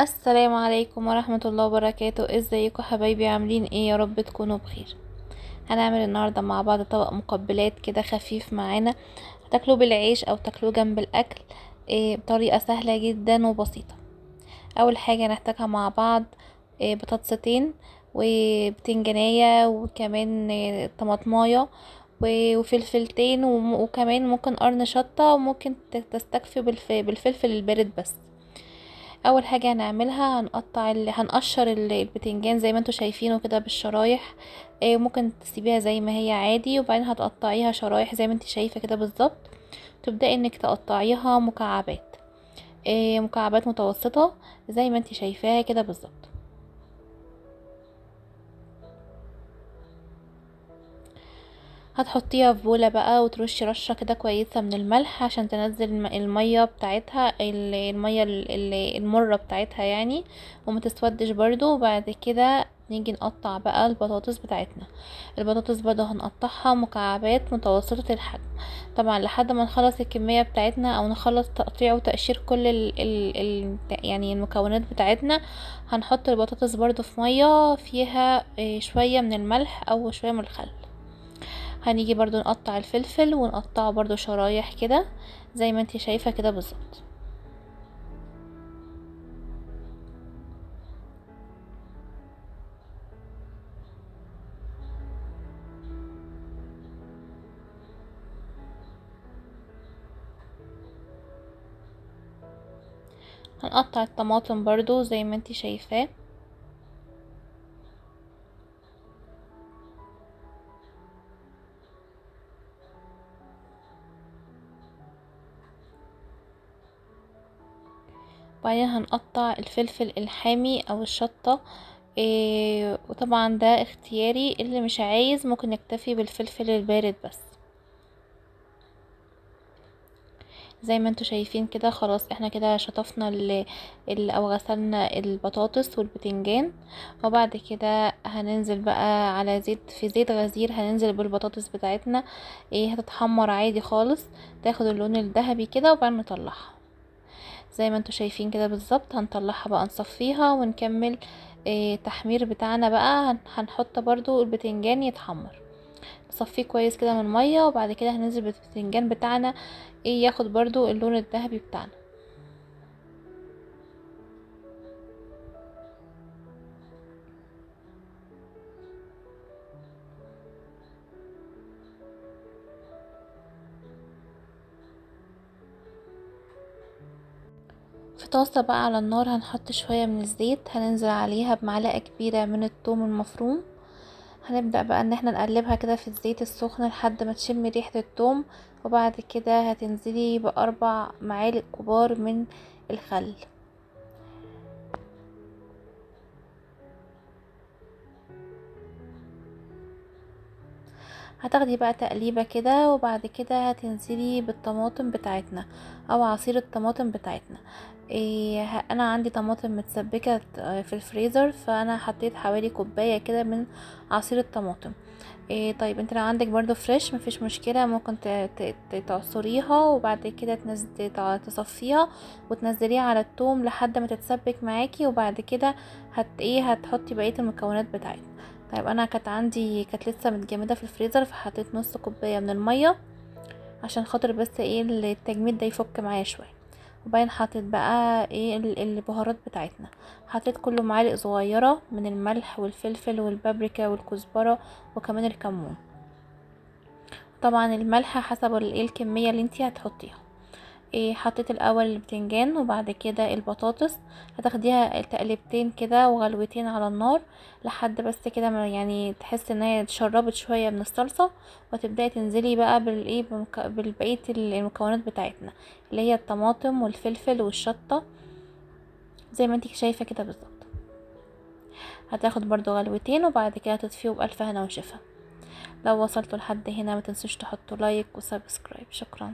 السلام عليكم ورحمة الله وبركاته. ازيكم حبايبي؟ عاملين ايه؟ يا رب تكونوا بخير. هنعمل النهاردة مع بعض طبق مقبلات كده خفيف معانا، تاكلوه بالعيش او تاكلوه جنب الاكل. بطريقة سهلة جدا وبسيطة. اول حاجة نحتاجها مع بعض بطاطستين وبتنجانية، وكمان طماطماية وفلفلتين، وكمان ممكن قرن شطة، وممكن تستكفي بالفلفل البارد بس. اول حاجه هنعملها هنقشر البتنجان زي ما انتوا شايفينه كده بالشرايح. ممكن تسيبيها زي ما هي عادي، وبعدين هتقطعيها شرايح زي ما انت شايفه كده بالظبط. تبداي انك تقطعيها مكعبات، مكعبات متوسطه زي ما انت شايفاها كده بالظبط. هتحطيها في بولة بقى، وترشي رشة كده كويسة من الملح عشان تنزل المية بتاعتها، المية المرة بتاعتها يعني، وما تسودش برضو. وبعد كده نيجي نقطع بقى البطاطس بتاعتنا. البطاطس برضو هنقطعها مكعبات متوسطة الحجم، طبعا لحد ما نخلص الكمية بتاعتنا، او نخلص تقطيع وتقشير كل يعني المكونات بتاعتنا. هنحط البطاطس برضو في مية فيها شوية من الملح او شوية من الخل. هنيجي برضو نقطع الفلفل ونقطعه برضو شرايح كده زي ما انتي شايفة كده بالظبط. هنقطع الطماطم برضو زي ما انتي شايفاه. وبعدين هنقطع الفلفل الحامي او الشطة. وطبعا ده اختياري، اللي مش عايز ممكن نكتفي بالفلفل البارد بس. زي ما انتوا شايفين كده خلاص، احنا كده شطفنا او غسلنا البطاطس والبتنجان. وبعد كده هننزل بقى على في زيت غزير، هننزل بالبطاطس بتاعتنا. هتتحمر عادي خالص، تاخد اللون الذهبي كده، وبعدين نطلعها زي ما انتوا شايفين كده بالظبط. هنطلعها بقى نصفيها ونكمل تحمير بتاعنا بقى. هنحط برضو البتنجان يتحمر، نصفيه كويس كده من المية، وبعد كده هننزل بالبتنجان بتاعنا ياخد برضو اللون الذهبي بتاعنا. في طاسة بقى على النار هنحط شوية من الزيت، هننزل عليها بمعلقة كبيرة من الثوم المفروم. هنبدأ بقى ان احنا نقلبها كده في الزيت السخن لحد ما تشمي ريحة الثوم. وبعد كده هتنزلي بأربع معالق كبار من الخل. هتاخدي بقى تقليبة كده، وبعد كده هتنزلي بالطماطم بتاعتنا او عصير الطماطم بتاعتنا. انا عندي طماطم متسبكة في الفريزر، فانا حطيت حوالي كوباية كده من عصير الطماطم. طيب انت لو عندك برضو فريش مفيش مشكلة، ممكن تعصريها، وبعد كده تصفيها وتنزليها على الثوم لحد ما تتسبك معاكي. وبعد كده هتحطي بقية المكونات بتاعتنا. طيب انا كانت لسه متجمده في الفريزر، فحطيت نص كوبايه من الميه عشان خاطر بس التجميد ده يفك معايا شويه. وبعدين حطيت بقى البهارات بتاعتنا. حطيت كله معالق صغيره من الملح والفلفل والبابريكا والكزبره وكمان الكمون. طبعا الملح حسب الكميه اللي انتي هتحطيها. حطيت الاول البتنجان وبعد كده البطاطس. هتاخديها تقلبتين كده وغلوتين على النار لحد بس كده ما يعني تحس ان هي اتشربت شويه من الصلصه. وتبداي تنزلي بقى بالبقيه المكونات بتاعتنا، اللي هي الطماطم والفلفل والشطه زي ما انتي شايفه كده بالظبط. هتاخد برضو غلوتين، وبعد كده تطفيه بألف هنا وشفا. لو وصلتوا لحد هنا ما تنسوش تحطوا لايك وسبسكرايب. شكرا.